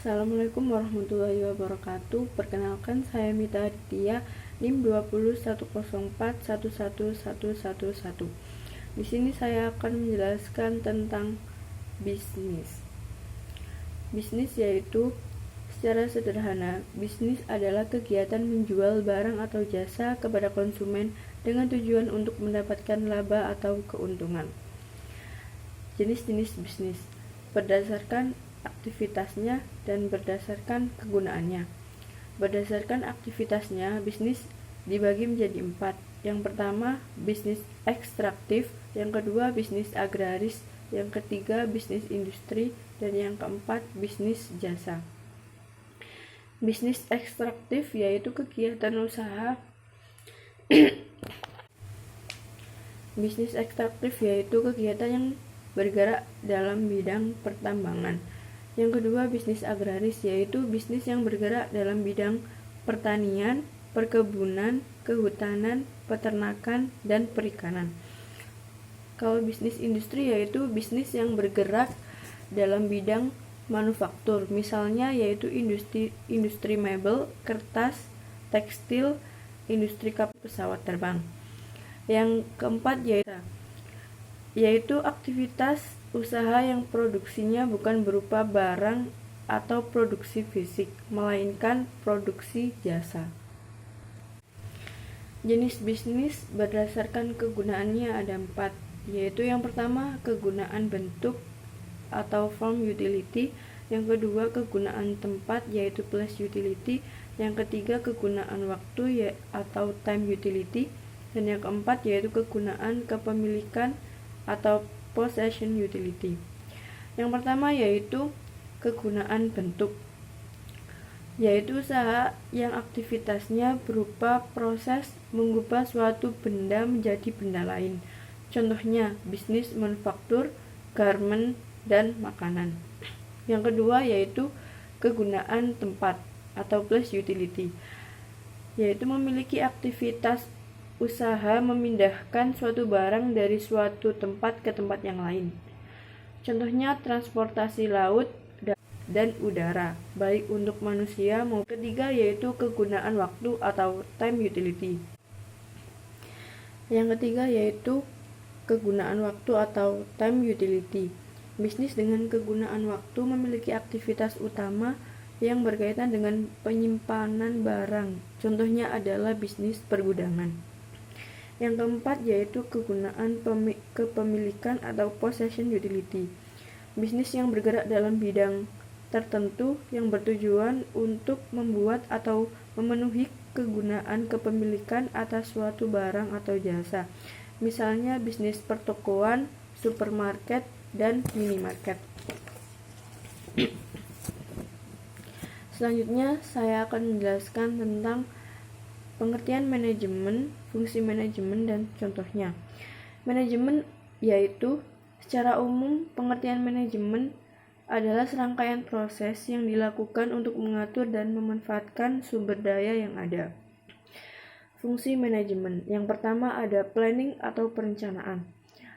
Assalamualaikum warahmatullahi wabarakatuh. Perkenalkan, saya Mita Aditya, NIM 20.104.11111. Di sini saya akan menjelaskan tentang bisnis. Bisnis yaitu, secara sederhana, bisnis adalah kegiatan menjual barang atau jasa kepada konsumen dengan tujuan untuk mendapatkan laba atau keuntungan. Jenis-jenis bisnis berdasarkan aktivitasnya dan berdasarkan kegunaannya. Berdasarkan aktivitasnya, bisnis dibagi menjadi 4. Yang pertama, bisnis ekstraktif. Yang kedua, bisnis agraris. Yang ketiga, bisnis industri. Dan yang keempat, bisnis jasa. Bisnis ekstraktif yaitu kegiatan usaha Bisnis ekstraktif yaitu kegiatan yang bergerak dalam bidang pertambangan. Yang kedua, bisnis agraris yaitu bisnis yang bergerak dalam bidang pertanian, perkebunan, kehutanan, peternakan, dan perikanan. Kalau bisnis industri yaitu bisnis yang bergerak dalam bidang manufaktur, misalnya yaitu industri mebel, kertas, tekstil, industri kapal, pesawat terbang. Yang keempat yaitu aktivitas usaha yang produksinya bukan berupa barang atau produksi fisik, melainkan produksi jasa. Jenis bisnis berdasarkan kegunaannya ada 4, yaitu yang pertama, kegunaan bentuk atau form utility. Yang kedua, kegunaan tempat yaitu place utility. Yang ketiga, kegunaan waktu atau time utility. Dan yang keempat yaitu kegunaan kepemilikan atau possession utility. Yang pertama yaitu kegunaan bentuk, yaitu usaha yang aktivitasnya berupa proses mengubah suatu benda menjadi benda lain. Contohnya bisnis manufaktur, garment, dan makanan. Yang kedua yaitu kegunaan tempat atau place utility, yaitu memiliki aktivitas usaha memindahkan suatu barang dari suatu tempat ke tempat yang lain. Contohnya transportasi laut dan udara, baik untuk manusia maupun. Ketiga yaitu kegunaan waktu atau time utility. Yang ketiga yaitu kegunaan waktu atau time utility. Bisnis dengan kegunaan waktu memiliki aktivitas utama yang berkaitan dengan penyimpanan barang. Contohnya adalah bisnis pergudangan. Yang keempat yaitu kegunaan kepemilikan atau possession utility. Bisnis yang bergerak dalam bidang tertentu yang bertujuan untuk membuat atau memenuhi kegunaan kepemilikan atas suatu barang atau jasa. Misalnya bisnis pertokoan, supermarket, dan minimarket. Selanjutnya saya akan menjelaskan tentang pengertian manajemen, fungsi manajemen, dan contohnya. Manajemen yaitu, secara umum, pengertian manajemen adalah serangkaian proses yang dilakukan untuk mengatur dan memanfaatkan sumber daya yang ada. Fungsi manajemen. Yang pertama ada planning atau perencanaan.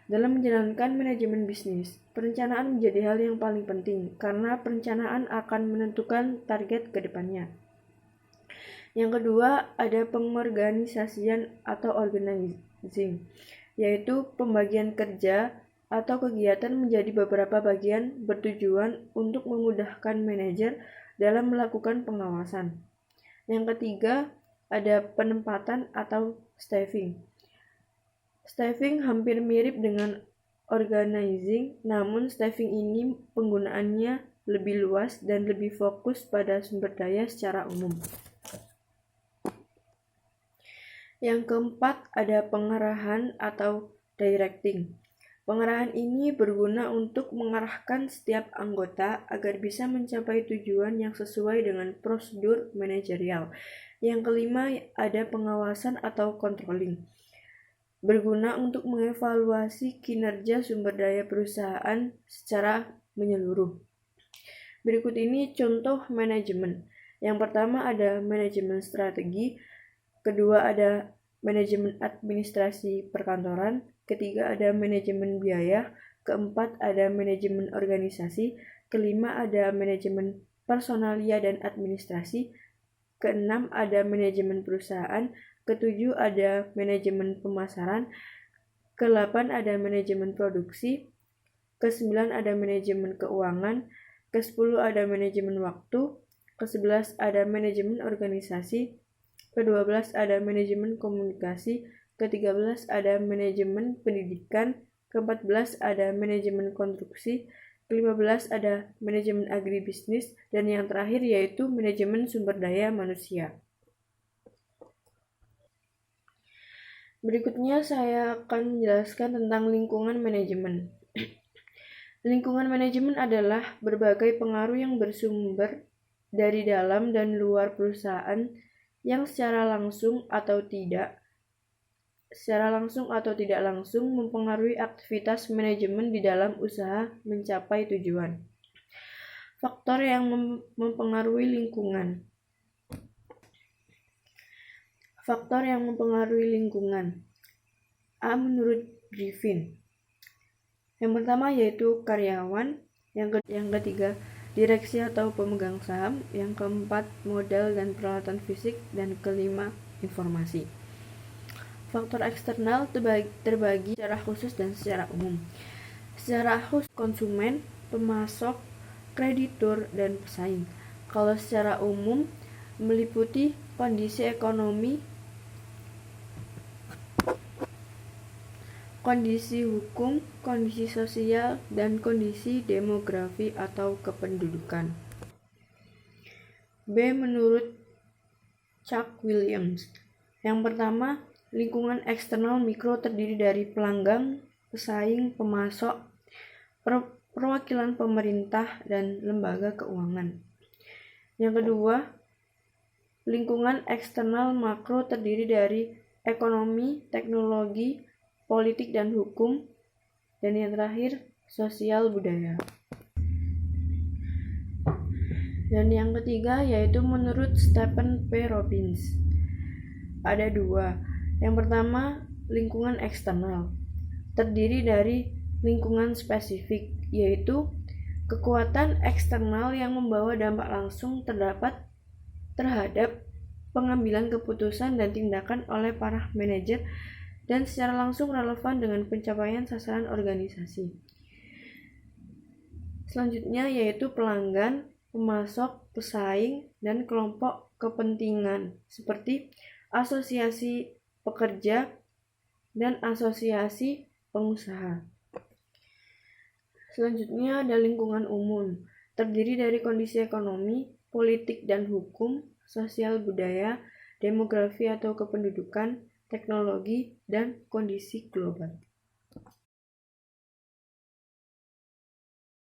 Dalam menjalankan manajemen bisnis, perencanaan menjadi hal yang paling penting karena perencanaan akan menentukan target ke depannya. Yang kedua, ada pengorganisasian atau organizing, yaitu pembagian kerja atau kegiatan menjadi beberapa bagian bertujuan untuk memudahkan manajer dalam melakukan pengawasan. Yang ketiga, ada penempatan atau staffing. Staffing hampir mirip dengan organizing, namun staffing ini penggunaannya lebih luas dan lebih fokus pada sumber daya secara umum. Yang keempat, ada pengarahan atau directing. Pengarahan ini berguna untuk mengarahkan setiap anggota agar bisa mencapai tujuan yang sesuai dengan prosedur manajerial. Yang kelima, ada pengawasan atau controlling. Berguna untuk mengevaluasi kinerja sumber daya perusahaan secara menyeluruh. Berikut ini contoh manajemen. Yang pertama ada manajemen strategi, kedua ada manajemen administrasi perkantoran, ketiga ada manajemen biaya, keempat ada manajemen organisasi, kelima ada manajemen personalia dan administrasi. Keenam, ada manajemen perusahaan. Ketujuh, ada manajemen pemasaran. Ke-8, ada manajemen produksi. Ke-9, ada manajemen keuangan. Ke-10, ada manajemen waktu. Ke-11, ada manajemen organisasi. Ke-12, ada manajemen komunikasi. Ke-13, ada manajemen pendidikan. Ke-14, ada manajemen konstruksi. Ke-15, ada manajemen agribisnis. Dan yang terakhir yaitu manajemen sumber daya manusia. Berikutnya saya akan menjelaskan tentang lingkungan manajemen. Lingkungan manajemen adalah berbagai pengaruh yang bersumber dari dalam dan luar perusahaan yang secara langsung atau tidak langsung mempengaruhi aktivitas manajemen di dalam usaha mencapai tujuan. Faktor yang mempengaruhi lingkungan. Faktor yang mempengaruhi lingkungan. A. Menurut Griffin. Yang pertama yaitu karyawan. Yang ketiga, direksi atau pemegang saham. Yang keempat, modal dan peralatan fisik. Dan kelima, informasi. Faktor eksternal terbagi secara khusus dan secara umum. Secara khusus, konsumen, pemasok, kreditur, dan pesaing. Kalau secara umum, meliputi kondisi ekonomi, kondisi hukum, kondisi sosial, dan kondisi demografi atau kependudukan. B. Menurut Chuck Williams. Yang pertama, lingkungan eksternal mikro terdiri dari pelanggan, pesaing, pemasok, perwakilan pemerintah, dan lembaga keuangan. Yang kedua, lingkungan eksternal makro terdiri dari ekonomi, teknologi, politik dan hukum, dan yang terakhir, sosial budaya. Dan yang ketiga yaitu menurut Stephen P. Robbins. Ada dua. Yang pertama, lingkungan eksternal. Terdiri dari lingkungan spesifik, yaitu kekuatan eksternal yang membawa dampak langsung terhadap pengambilan keputusan dan tindakan oleh para manajer dan secara langsung relevan dengan pencapaian sasaran organisasi. Selanjutnya yaitu pelanggan, pemasok, pesaing, dan kelompok kepentingan seperti asosiasi pekerja dan asosiasi pengusaha. Selanjutnya ada lingkungan umum, terdiri dari kondisi ekonomi, politik dan hukum, sosial budaya, demografi atau kependudukan, teknologi, dan kondisi global.